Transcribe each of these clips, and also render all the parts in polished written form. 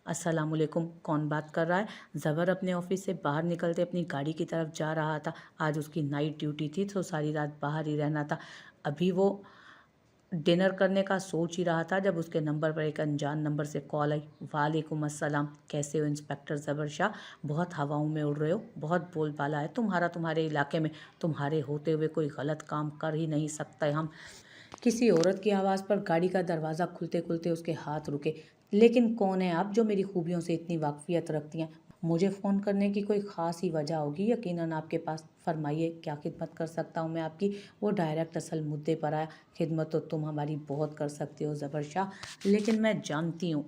अस्सलामुअलैकुम। कौन बात कर रहा है? ज़बर अपने ऑफिस से बाहर निकलते अपनी गाड़ी की तरफ जा रहा था। आज उसकी नाइट ड्यूटी थी तो सारी रात बाहर ही रहना था। अभी वो डिनर करने का सोच ही रहा था जब उसके नंबर पर एक अनजान नंबर से कॉल आई। वालेकुम अस्सलाम। कैसे हो इंस्पेक्टर ज़बर शाह? बहुत हवाओं में उड़ रहे हो, बहुत बोलबाला है तुम्हारे इलाके में। तुम्हारे होते हुए कोई गलत काम कर ही नहीं सकते हम। किसी औरत की आवाज़ पर गाड़ी का दरवाज़ा खुलते खुलते उसके हाथ रुके। लेकिन कौन है आप जो मेरी खूबियों से इतनी वाकफियत रखती हैं? मुझे फ़ोन करने की कोई ख़ास ही वजह होगी यकीनन आपके पास। फरमाइए, क्या खिदमत कर सकता हूँ मैं आपकी? वो डायरेक्ट असल मुद्दे पर आया। खिदमत तो तुम हमारी बहुत कर सकते हो ज़बर शाह, लेकिन मैं जानती हूँ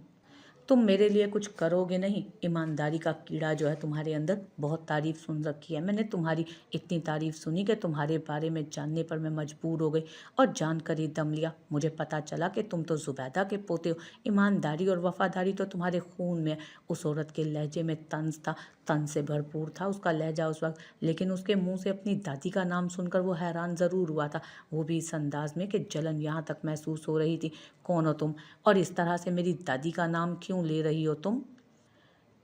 तुम मेरे लिए कुछ करोगे नहीं। ईमानदारी का कीड़ा जो है तुम्हारे अंदर, बहुत तारीफ़ सुन रखी है मैंने तुम्हारी। इतनी तारीफ़ सुनी कि तुम्हारे बारे में जानने पर मैं मजबूर हो गई और जानकर ही दम लिया। मुझे पता चला कि तुम तो ज़ुबैदा के पोते हो। ईमानदारी और वफ़ादारी तो तुम्हारे खून में है। उस औरत के लहजे में तंज़ था, तंज़ से भरपूर था उसका लहजा उस वक्त, लेकिन उसके मुंह से अपनी दादी का नाम सुनकर वो हैरान ज़रूर हुआ था, वो भी इस अंदाज में कि जलन यहाँ तक महसूस हो रही थी। कौन हो तुम और इस तरह से मेरी दादी का नाम क्यों ले रही हो तुम?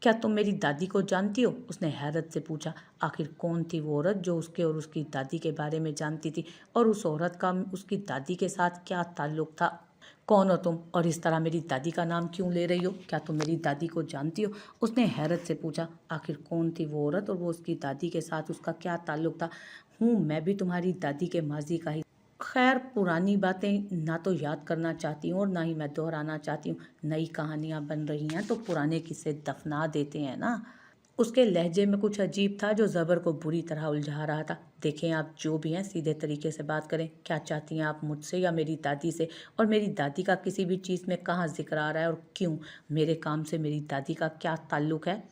क्या तुम मेरी दादी को जानती हो? उसने हैरत से पूछा। आखिर कौन थी वो औरत जो उसके और उसकी दादी के बारे में जानती थी, और उस औरत का उसकी दादी के साथ क्या ताल्लुक था? कौन हो तुम और इस तरह मेरी दादी का नाम क्यों ले रही हो? क्या तुम मेरी दादी को जानती हो? उसने हैरत से पूछा। आखिर कौन थी वो औरत और वो उसकी दादी के साथ उसका क्या ताल्लुक था? मैं भी तुम्हारी दादी के माजी का ही। खैर, पुरानी बातें ना तो याद करना चाहती हूँ और ना ही मैं दोहराना चाहती हूँ। नई कहानियाँ बन रही हैं तो पुराने किस्से दफना देते हैं ना। उसके लहजे में कुछ अजीब था जो ज़बर को बुरी तरह उलझा रहा था। देखें, आप जो भी हैं सीधे तरीके से बात करें। क्या चाहती हैं आप मुझसे या मेरी दादी से? और मेरी दादी का किसी भी चीज़ में कहाँ जिक्र आ रहा है और क्यों? मेरे काम से मेरी दादी का क्या ताल्लुक है?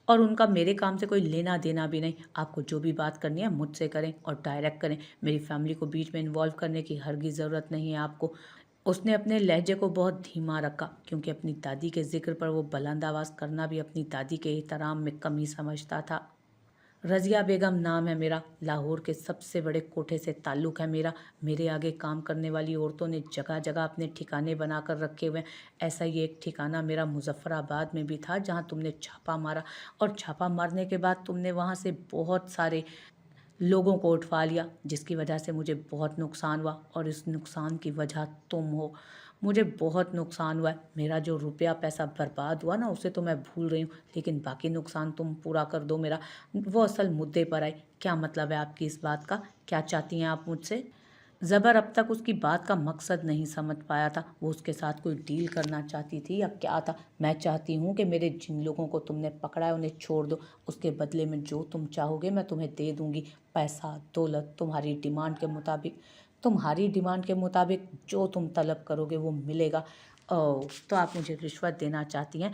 और उनका मेरे काम से कोई लेना देना भी नहीं। आपको जो भी बात करनी है मुझसे करें और डायरेक्ट करें। मेरी फैमिली को बीच में इन्वॉल्व करने की हरगिज़ ज़रूरत नहीं है आपको। उसने अपने लहजे को बहुत धीमा रखा, क्योंकि अपनी दादी के जिक्र पर वो बुलंद आवाज़ करना भी अपनी दादी के एहतराम में कमी समझता था। रज़िया बेगम नाम है मेरा। लाहौर के सबसे बड़े कोठे से ताल्लुक़ है मेरा। मेरे आगे काम करने वाली औरतों ने जगह जगह अपने ठिकाने बनाकर रखे हुए हैं। ऐसा ही एक ठिकाना मेरा मुजफ्फराबाद में भी था जहाँ तुमने छापा मारा, और छापा मारने के बाद तुमने वहाँ से बहुत सारे लोगों को उठवा लिया, जिसकी वजह से मुझे बहुत नुकसान हुआ, और इस नुकसान की वजह तुम हो। मुझे बहुत नुकसान हुआ है। मेरा जो रुपया पैसा बर्बाद हुआ ना उसे तो मैं भूल रही हूँ, लेकिन बाकी नुकसान तुम पूरा कर दो मेरा। वो असल मुद्दे पर आए। क्या मतलब है आपकी इस बात का? क्या चाहती हैं आप मुझसे? ज़बर अब तक उसकी बात का मकसद नहीं समझ पाया था। वो उसके साथ कोई डील करना चाहती थी या क्या था? मैं चाहती हूँ कि मेरे जिन लोगों को तुमने पकड़ा है उन्हें छोड़ दो। उसके बदले में जो तुम चाहोगे मैं तुम्हें दे दूँगी। पैसा, दौलत, तुम्हारी डिमांड के मुताबिक जो तुम तलब करोगे वो मिलेगा। ओह! तो आप मुझे रिश्वत देना चाहती हैं?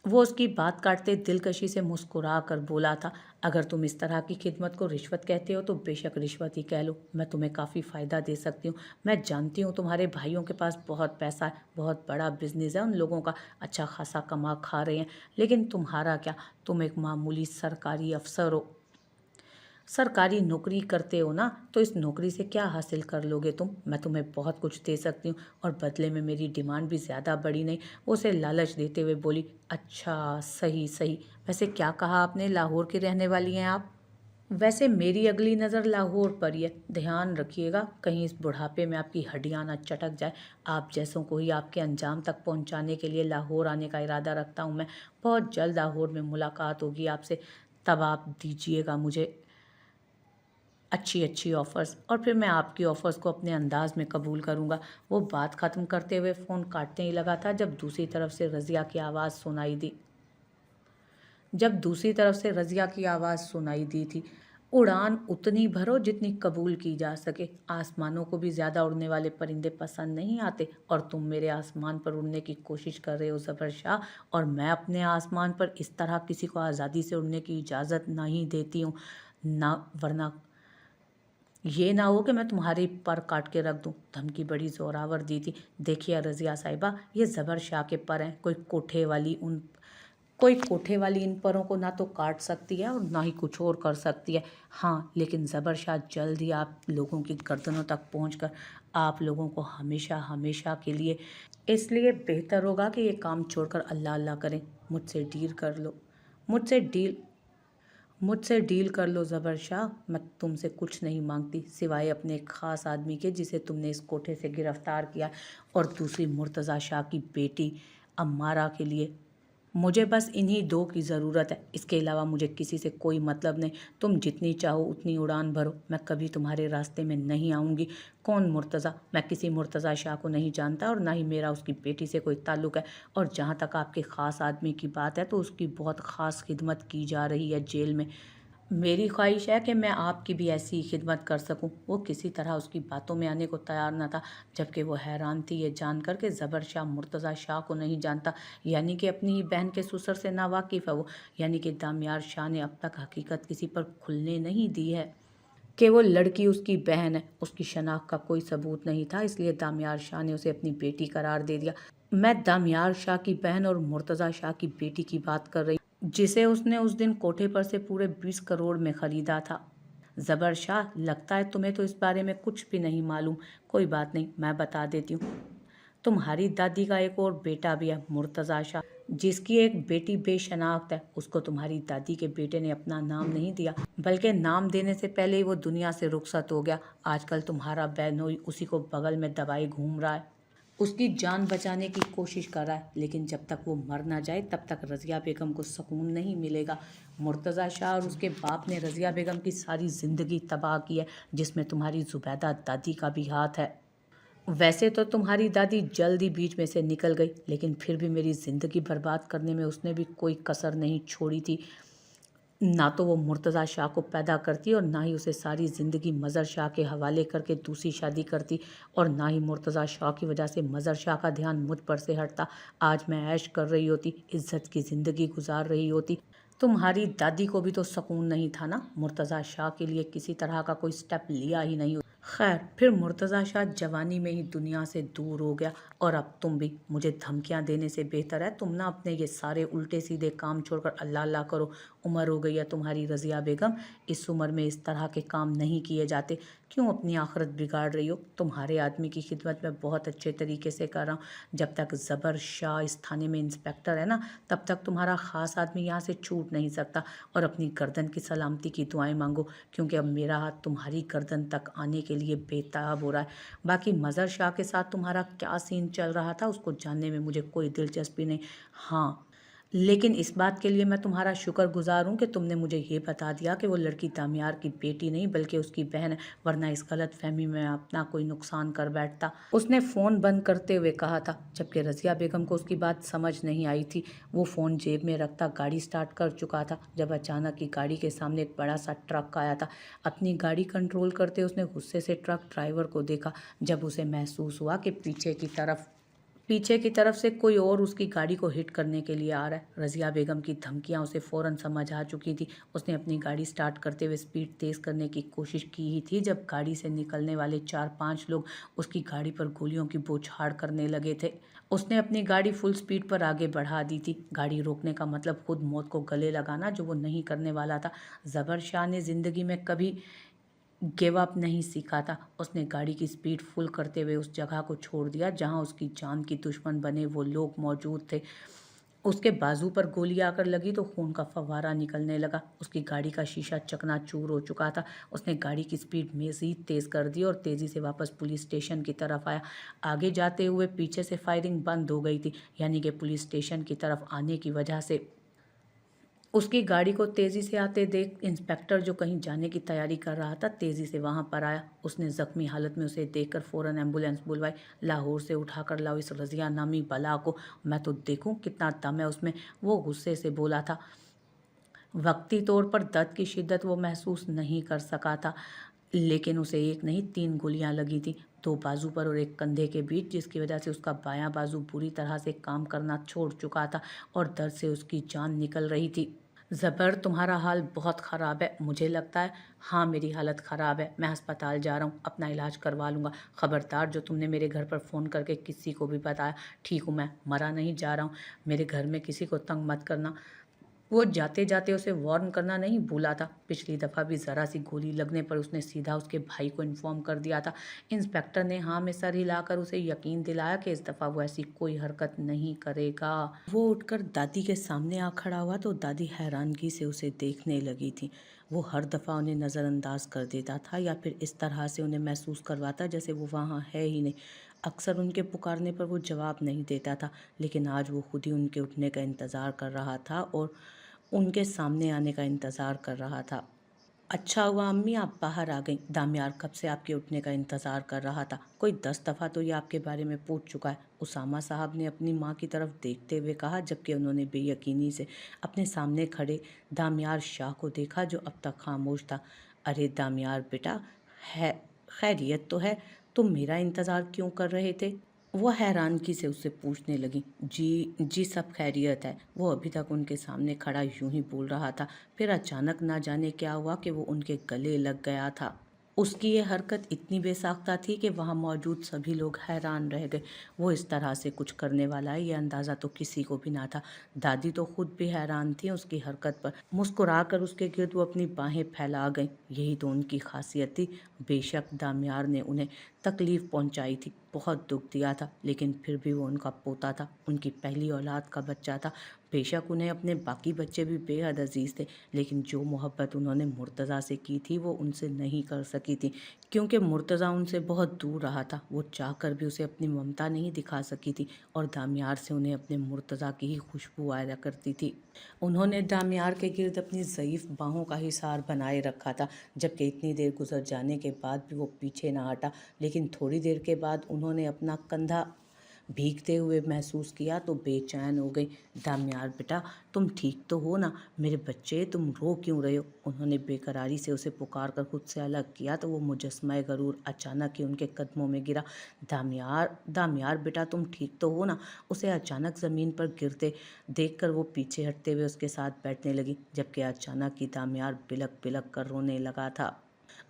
वो उसकी बात काटते दिलकशी से मुस्कुरा कर बोला था। अगर तुम इस तरह की खिदमत को रिश्वत कहते हो तो बेशक रिश्वत ही कह लो। मैं तुम्हें काफ़ी फ़ायदा दे सकती हूँ। मैं जानती हूँ तुम्हारे भाइयों के पास बहुत पैसा है, बहुत बड़ा बिजनेस है उन लोगों का, अच्छा खासा कमा खा रहे हैं। लेकिन तुम्हारा क्या? तुम एक मामूली सरकारी अफसर हो। सरकारी नौकरी करते हो ना, तो इस नौकरी से क्या हासिल कर लोगे तुम? मैं तुम्हें बहुत कुछ दे सकती हूँ, और बदले में मेरी डिमांड भी ज़्यादा बड़ी नहीं। वो उसे लालच देते हुए बोली। अच्छा, सही सही। वैसे क्या कहा आपने? लाहौर की रहने वाली हैं आप? वैसे मेरी अगली नज़र लाहौर पर ही है। ध्यान रखिएगा कहीं इस बुढ़ापे में आपकी हड्डियाँ ना चटक जाए। आप जैसों को ही आपके अंजाम तक पहुंचाने के लिए लाहौर आने का इरादा रखता हूं मैं। बहुत जल्द लाहौर में मुलाकात होगी आपसे। तब आप दीजिएगा मुझे अच्छी अच्छी ऑफ़र्स, और फिर मैं आपकी ऑफ़र्स को अपने अंदाज़ में कबूल करूँगा। वो बात ख़त्म करते हुए फ़ोन काटने ही लगा था जब दूसरी तरफ से रज़िया की आवाज़ सुनाई दी थी। उड़ान उतनी भरो जितनी कबूल की जा सके। आसमानों को भी ज़्यादा उड़ने वाले परिंदे पसंद नहीं आते, और तुम मेरे आसमान पर उड़ने की कोशिश कर रहे हो ज़फ़र शाह, और मैं अपने आसमान पर इस तरह किसी को आज़ादी से उड़ने की इजाज़त नहीं देती हूँ ना, वरना ये ना हो कि मैं तुम्हारी पर काट के रख दूं। धमकी बड़ी जोरावर दी थी। देखिए रज़िया साहिबा, ये ज़बर शाह के पर हैं। कोई कोठे वाली इन परों को ना तो काट सकती है और ना ही कुछ और कर सकती है। हाँ, लेकिन ज़बर शाह जल्द ही आप लोगों की गर्दनों तक पहुंचकर आप लोगों को हमेशा हमेशा के लिए اس لیے بہتر ہوگا کہ یہ کام چھوڑ کر اللہ اللہ کریں، مجھ سے ڈیل کر لو مجھ سے ڈیل مجھ سے ڈیل کر لو زبر شاہ۔ میں تم سے کچھ نہیں مانگتی سوائے اپنے ایک خاص آدمی کے جسے تم نے اس کوٹھے سے گرفتار کیا، اور دوسری مرتضی شاہ کی بیٹی امارہ کے لیے۔ مجھے بس انہی دو کی ضرورت ہے، اس کے علاوہ مجھے کسی سے کوئی مطلب نہیں۔ تم جتنی چاہو اتنی اڑان بھرو، میں کبھی تمہارے راستے میں نہیں آؤں گی۔ کون مرتضی؟ میں کسی مرتضی شاہ کو نہیں جانتا، اور نہ ہی میرا اس کی بیٹی سے کوئی تعلق ہے۔ اور جہاں تک آپ کے خاص آدمی کی بات ہے تو اس کی بہت خاص خدمت کی جا رہی ہے جیل میں۔ میری خواہش ہے کہ میں آپ کی بھی ایسی ہی خدمت کر سکوں۔ وہ کسی طرح اس کی باتوں میں آنے کو تیار نہ تھا، جبکہ وہ حیران تھی یہ جان کر کہ زبر شاہ مرتضی شاہ کو نہیں جانتا، یعنی کہ اپنی ہی بہن کے سسر سے ناواقف ہے وہ، یعنی کہ دامیار شاہ نے اب تک حقیقت کسی پر کھلنے نہیں دی ہے کہ وہ لڑکی اس کی بہن ہے۔ اس کی شناخت کا کوئی ثبوت نہیں تھا، اس لیے دامیار شاہ نے اسے اپنی بیٹی قرار دے دیا۔ میں دامیار شاہ کی بہن اور مرتضی شاہ کی بیٹی کی بات کر رہی ہوں، جسے اس نے اس دن کوٹھے پر سے پورے 20 کروڑ میں خریدا تھا۔ زبر شاہ، لگتا ہے تمہیں تو اس بارے میں کچھ بھی نہیں معلوم۔ کوئی بات نہیں، میں بتا دیتی ہوں۔ تمہاری دادی کا ایک اور بیٹا بھی ہے، مرتضی شاہ، جس کی ایک بیٹی بے شناخت ہے۔ اس کو تمہاری دادی کے بیٹے نے اپنا نام نہیں دیا، بلکہ نام دینے سے پہلے ہی وہ دنیا سے رخصت ہو گیا۔ آج کل تمہارا بہنوئی اسی کو بغل میں دبائے گھوم رہا ہے، اس کی جان بچانے کی کوشش کر رہا ہے، لیکن جب تک وہ مر نہ جائے تب تک رضیہ بیگم کو سکون نہیں ملے گا۔ مرتضی شاہ اور اس کے باپ نے رضیہ بیگم کی ساری زندگی تباہ کی ہے، جس میں تمہاری زبیدہ دادی کا بھی ہاتھ ہے۔ ویسے تو تمہاری دادی جلد ہی بیچ میں سے نکل گئی، لیکن پھر بھی میری زندگی برباد کرنے میں اس نے بھی کوئی کسر نہیں چھوڑی تھی۔ نہ تو وہ مرتضی شاہ کو پیدا کرتی اور نہ ہی اسے ساری زندگی مظہر شاہ کے حوالے کر کے دوسری شادی کرتی، اور نہ ہی مرتضی شاہ کی وجہ سے مظہر شاہ کا دھیان مجھ پر سے ہٹتا۔ آج میں عیش کر رہی ہوتی، عزت کی زندگی گزار رہی ہوتی۔ تمہاری دادی کو بھی تو سکون نہیں تھا نا؟ مرتضی شاہ کے لیے کسی طرح کا کوئی سٹیپ لیا ہی نہیں۔ خیر، پھر مرتضی شاہ جوانی میں ہی دنیا سے دور ہو گیا، اور اب تم بھی۔ مجھے دھمکیاں دینے سے بہتر ہے تم نہ اپنے یہ سارے الٹے سیدھے کام چھوڑ کر اللہ اللہ کرو۔ عمر ہو گئی ہے تمہاری رضیہ بیگم، اس عمر میں اس طرح کے کام نہیں کیے جاتے۔ کیوں اپنی آخرت بگاڑ رہی ہو؟ تمہارے آدمی کی خدمت میں بہت اچھے طریقے سے کر رہا ہوں۔ جب تک زبر شاہ اس تھانے میں انسپیکٹر ہے نا، تب تک تمہارا خاص آدمی یہاں سے چھوٹ نہیں سکتا۔ اور اپنی گردن کی سلامتی کی دعائیں مانگو، کیونکہ اب میرا ہاتھ تمہاری گردن تک آنے کے لیے بےتاب ہو رہا ہے۔ باقی مظہر شاہ کے ساتھ تمہارا کیا سین چل رہا تھا اس کو جاننے میں مجھے کوئی دلچسپی نہیں، ہاں، لیکن اس بات کے لیے میں تمہارا شکر گزار ہوں کہ تم نے مجھے یہ بتا دیا کہ وہ لڑکی دامیار کی بیٹی نہیں بلکہ اس کی بہن ہے، ورنہ اس غلط فہمی میں اپنا کوئی نقصان کر بیٹھتا۔ اس نے فون بند کرتے ہوئے کہا تھا، جبکہ رضیہ بیگم کو اس کی بات سمجھ نہیں آئی تھی۔ وہ فون جیب میں رکھتا گاڑی سٹارٹ کر چکا تھا جب اچانک ہی گاڑی کے سامنے ایک بڑا سا ٹرک آیا تھا۔ اپنی گاڑی کنٹرول کرتے اس نے غصے سے ٹرک ڈرائیور کو دیکھا، جب اسے محسوس ہوا کہ پیچھے کی طرف سے کوئی اور اس کی گاڑی کو ہٹ کرنے کے لیے آ رہا ہے۔ رضیہ بیگم کی دھمکیاں اسے فوراً سمجھ آ چکی تھی۔ اس نے اپنی گاڑی سٹارٹ کرتے ہوئے سپیڈ تیز کرنے کی کوشش کی ہی تھی جب گاڑی سے نکلنے والے 4-5 لوگ اس کی گاڑی پر گولیوں کی بوچھاڑ کرنے لگے تھے۔ اس نے اپنی گاڑی فل سپیڈ پر آگے بڑھا دی تھی، گاڑی روکنے کا مطلب خود موت کو گلے لگانا، جو وہ نہیں کرنے والا تھا۔ زبر شاہ نے زندگی میں کبھی گیو اپ نہیں سیکھا تھا۔ اس نے گاڑی کی سپیڈ فل کرتے ہوئے اس جگہ کو چھوڑ دیا جہاں اس کی جان کی دشمن بنے وہ لوگ موجود تھے۔ اس کے بازو پر گولی آ کر لگی تو خون کا فوارہ نکلنے لگا۔ اس کی گاڑی کا شیشہ چکنا چور ہو چکا تھا۔ اس نے گاڑی کی سپیڈ مزید تیز کر دی اور تیزی سے واپس پولیس اسٹیشن کی طرف آیا۔ آگے جاتے ہوئے پیچھے سے فائرنگ بند ہو گئی تھی، یعنی کہ پولیس اسٹیشن کی طرف آنے کی وجہ سے اس کی گاڑی کو تیزی سے آتے دیکھ انسپیکٹر جو کہیں جانے کی تیاری کر رہا تھا تیزی سے وہاں پر آیا۔ اس نے زخمی حالت میں اسے دیکھ کر فوراً ایمبولینس بلوائی۔ لاہور سے اٹھا کر لاؤ اس رضیہ نامی بلا کو، میں تو دیکھوں کتنا دم ہے اس میں، وہ غصے سے بولا تھا۔ وقتی طور پر درد کی شدت وہ محسوس نہیں کر سکا تھا، لیکن اسے ایک نہیں 3 گولیاں لگی تھیں، 2 بازو پر اور ایک کندھے کے بیچ، جس کی وجہ سے اس کا بایاں بازو بری طرح سے کام کرنا چھوڑ چکا تھا اور درد سے اس کی جان نکل رہی تھی۔ زبر، تمہارا حال بہت خراب ہے مجھے لگتا ہے۔ ہاں، میری حالت خراب ہے، میں ہسپتال جا رہا ہوں، اپنا علاج کروا لوں گا۔ خبردار، جو تم نے میرے گھر پر فون کر کے کسی کو بھی بتایا۔ ٹھیک ہوں، میں مرا نہیں جا رہا ہوں، میرے گھر میں کسی کو تنگ مت کرنا۔ वो जाते जाते उसे वार्न करना नहीं भूला था। पिछली दफ़ा भी ज़रा सी गोली लगने पर उसने सीधा उसके भाई को इन्फॉर्म कर दिया था। इंस्पेक्टर ने हाँ में सर हिलाकर उसे यकीन दिलाया कि इस दफ़ा वो ऐसी कोई हरकत नहीं करेगा। वो उठकर दादी के सामने आ खड़ा हुआ तो दादी हैरानगी से उसे देखने लगी थी। वो हर दफ़ा उन्हें नज़रअंदाज कर देता था या फिर इस तरह से उन्हें महसूस करवाता जैसे वो वहाँ है ही नहीं। अक्सर उनके पुकारने पर वो जवाब नहीं देता था, लेकिन आज वो खुद ही उनके उठने का इंतज़ार कर रहा था और उनके सामने आने का इंतज़ार कर रहा था। अच्छा हुआ अम्मी आप बाहर आ गईं। दामियार कब से आपके उठने का इंतज़ार कर रहा था। कोई 10 दफ़ा तो ये आपके बारे में पूछ चुका है। उसामा साहब ने अपनी माँ की तरफ देखते हुए कहा, जबकि उन्होंने बेयकीनी से अपने सामने खड़े दामियार शाह को देखा जो अब तक खामोश था। अरे दामियार बेटा, है खैरियत तो है? तुम मेरा इंतज़ार क्यों कर रहे थे? वो हैरानगी से उससे पूछने लगी। जी जी, सब खैरियत है। वो अभी तक उनके सामने खड़ा यूं ही बोल रहा था, फिर अचानक ना जाने क्या हुआ कि वो उनके गले लग गया था। उसकी ये हरकत इतनी बेसाख्ता थी कि वहाँ मौजूद सभी लोग हैरान रह गए। वो इस तरह से कुछ करने वाला है ये अंदाज़ा तो किसी को भी ना था। दादी तो खुद भी हैरान थी उसकी हरकत पर। मुस्कुराकर उसके गिर्द वो अपनी बाहें फैला गईं। यही तो उनकी खासियत थी। बेशक दामियार ने उन्हें तकलीफ़ पहुंचाई थी, बहुत दुख दिया था, लेकिन फिर भी वो उनका पोता था, उनकी पहली औलाद का बच्चा था। बेशक उन्हें अपने बाकी बच्चे भी बेहद अजीज़ थे, लेकिन जो मोहब्बत उन्होंने मुर्तज़ा से की थी वो उनसे नहीं कर सकी थी, क्योंकि मुर्तज़ा उनसे बहुत दूर रहा था। वो चाहकर भी उसे अपनी ममता नहीं दिखा सकी थी और दामियार से उन्हें अपने मुर्तज़ा की ही खुशबू आया करती थी। उन्होंने दामियार के गिर्द अपनी ज़ईफ़ बाहों का हिसार बनाए रखा था, जबकि इतनी देर गुजर जाने के बाद भी वो पीछे ना हटा। लेकिन थोड़ी देर के बाद उन्होंने अपना कंधा भीगते हुए महसूस किया तो बेचैन हो गई। दामियार बेटा, तुम ठीक तो हो ना? मेरे बच्चे, तुम रो क्यों रहे हो? उन्होंने बेकरारी से उसे पुकार कर खुद से अलग किया तो वो मुजस्मा गरूर अचानक ही उनके कदमों में गिरा। दामियार दामियार बेटा, तुम ठीक तो हो ना? उसे अचानक ज़मीन पर गिरते देखकर वो पीछे हटते हुए उसके साथ बैठने लगी, जबकि अचानक ही दामियार बिलक बिलक कर रोने लगा था।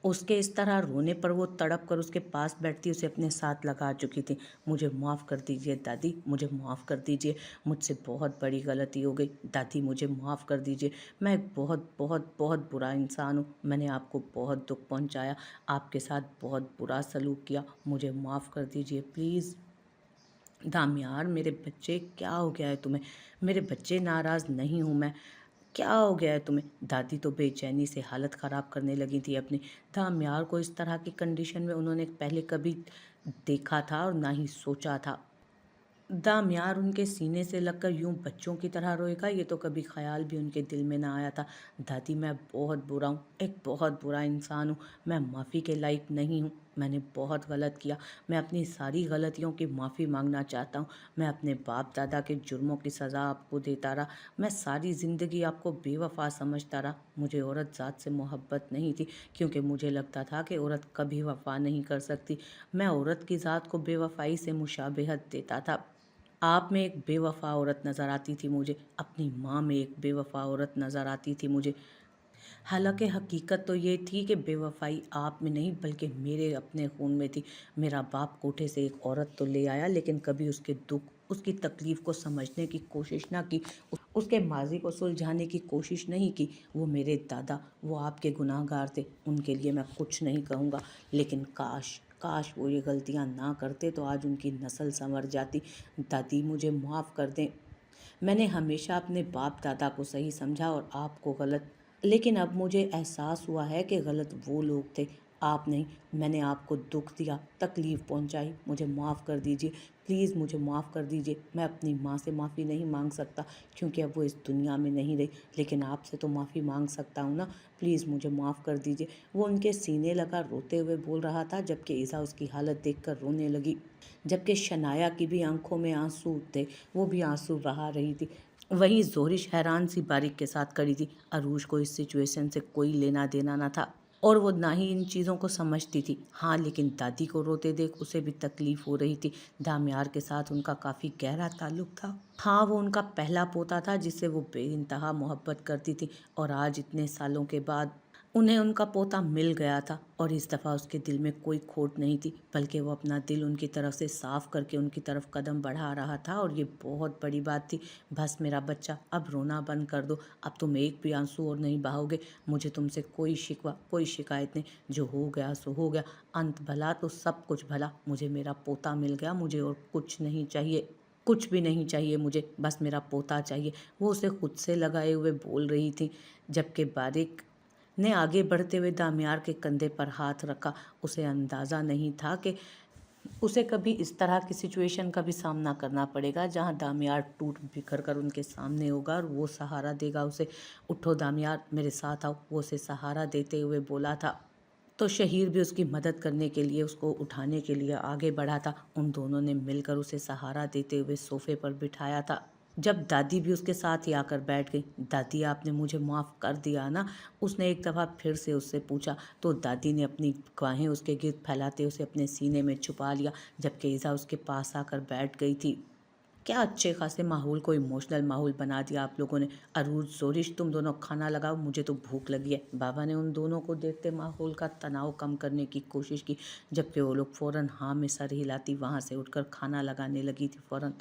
उसके इस तरह रोने पर वो तड़प कर उसके पास बैठती उसे अपने साथ लगा चुकी थी। मुझे माफ़ कर दीजिए दादी, मुझे माफ़ कर दीजिए। मुझसे बहुत बड़ी गलती हो गई। दादी मुझे माफ़ कर दीजिए। मैं एक बहुत बहुत बहुत बुरा इंसान हूँ। मैंने आपको बहुत दुख पहुँचाया, आपके साथ बहुत बुरा सलूक किया। मुझे माफ़ कर दीजिए प्लीज़। दामियार मेरे बच्चे, क्या हो गया है तुम्हें? मेरे बच्चे, नाराज़ नहीं हूँ मैं। क्या हो गया है तुम्हें? दादी तो बेचैनी से हालत ख़राब करने लगी थी अपनी। दामियार को इस तरह की कंडीशन में उन्होंने पहले कभी देखा था और ना ही सोचा था। दामियार उनके सीने से लगकर यूं बच्चों की तरह रोएगा, ये तो कभी ख्याल भी उनके दिल में ना आया था। दादी मैं बहुत बुरा हूँ, एक बहुत बुरा इंसान हूँ। मैं माफ़ी के लायक नहीं हूँ। मैंने बहुत गलत किया। मैं अपनी सारी गलतियों की माफ़ी मांगना चाहता हूँ। मैं अपने बाप दादा के जुर्मों की सज़ा आपको देता रहा। मैं सारी ज़िंदगी आपको बेवफा समझता रहा। मुझे औरत ज़ात से मोहब्बत नहीं थी, क्योंकि मुझे लगता था कि औरत कभी वफ़ा नहीं कर सकती। मैं औरत की ज़ात को बेवफ़ाई से मुशाबहत देता था। आप में एक बेवफ़ा औरत नज़र आती थी मुझे, अपनी माँ में एक बेवफ़ा औरत नज़र आती थी मुझे। हालाँकि हकीकत तो ये थी कि बेवफ़ाई आप में नहीं बल्कि मेरे अपने खून में थी। मेरा बाप कोठे से एक औरत तो ले आया, लेकिन कभी उसके दुःख, उसकी तकलीफ़ को समझने की कोशिश ना की, उसके माज़ी को सुलझाने की कोशिश नहीं की। वो मेरे दादा, वो आपके गुनहगार थे, उनके लिए मैं कुछ नहीं कहूँगा, लेकिन काश काश वो ये गलतियाँ ना करते तो आज उनकी नस्ल संवर जाती। दादी मुझे माफ़ कर दें। मैंने हमेशा अपने बाप दादा को सही समझा और आपको गलत, लेकिन अब मुझे एहसास हुआ है कि गलत वो लोग थे, आप नहीं। मैंने आपको दुख दिया, तकलीफ़ पहुंचाई। मुझे माफ़ कर दीजिए, प्लीज़ मुझे माफ़ कर दीजिए। मैं अपनी माँ से माफ़ी नहीं मांग सकता, क्योंकि अब वो इस दुनिया में नहीं रही, लेकिन आपसे तो माफ़ी मांग सकता हूँ ना। प्लीज़ मुझे माफ़ कर दीजिए। वो उनके सीने लगा रोते हुए बोल रहा था, जबकि ईज़ा उसकी हालत देखकर रोने लगी, जबकि शनाया की भी आंखों में आंसू थे, वो भी आंसू बहा रही थी। वहीं ज़ोरिश हैरान सी बारिक के साथ खड़ी थी। अरूज को इस सिचुएशन से कोई लेना देना ना था और वो ना ही इन चीज़ों को समझती थी। हाँ, लेकिन दादी को रोते देख उसे भी तकलीफ़ हो रही थी। दामियार के साथ उनका काफ़ी गहरा ताल्लुक था। हाँ, वो उनका पहला पोता था जिससे वो बेइंतहा मोहब्बत करती थी, और आज इतने सालों के बाद उन्हें उनका पोता मिल गया था और इस दफ़ा उसके दिल में कोई खोट नहीं थी, बल्कि वो अपना दिल उनकी तरफ से साफ करके उनकी तरफ कदम बढ़ा रहा था और ये बहुत बड़ी बात थी। बस मेरा बच्चा, अब रोना बंद कर दो, अब तुम एक भी आंसू और नहीं बहाओगे। मुझे तुमसे कोई शिकवा, कोई शिकायत नहीं। जो हो गया सो हो गया, अंत भला तो सब कुछ भला। मुझे मेरा पोता मिल गया, मुझे और कुछ नहीं चाहिए, कुछ भी नहीं चाहिए मुझे, बस मेरा पोता चाहिए। वो उसे खुद से लगाए हुए बोल रही थी, जबकि बारिक ने आगे बढ़ते हुए दामियार के कंधे पर हाथ रखा। उसे अंदाज़ा नहीं था कि उसे कभी इस तरह की सिचुएशन का भी सामना करना पड़ेगा, जहां दामियार टूट बिखर कर उनके सामने होगा और वो सहारा देगा उसे। उठो दामियार, मेरे साथ आओ, वो उसे सहारा देते हुए बोला था। तो शहीर भी उसकी मदद करने के लिए, उसको उठाने के लिए आगे बढ़ा था। उन दोनों ने मिलकर उसे सहारा देते हुए सोफे पर बिठाया था। जब दादी भी उसके साथ ही आकर बैठ गई, दादी आपने मुझे माफ़ कर दिया ना? उसने एक दफ़ा फिर से उससे पूछा। तो दादी ने अपनी बाहें उसके गिर्द फैलाते उसे अपने सीने में छुपा लिया, जबकि ईज़ा उसके पास आकर बैठ गई थी। क्या अच्छे खासे माहौल को इमोशनल माहौल बना दिया आप लोगों ने। अरूज, जोरिश, तुम दोनों खाना लगाओ, मुझे तो भूख लगी है। बाबा ने उन दोनों को देखते माहौल का तनाव कम करने की कोशिश की, जबकि वो लोग फ़ौरन हाँ में सर हिलाती वहाँ से उठकर खाना लगाने लगी थी। फ़ौरन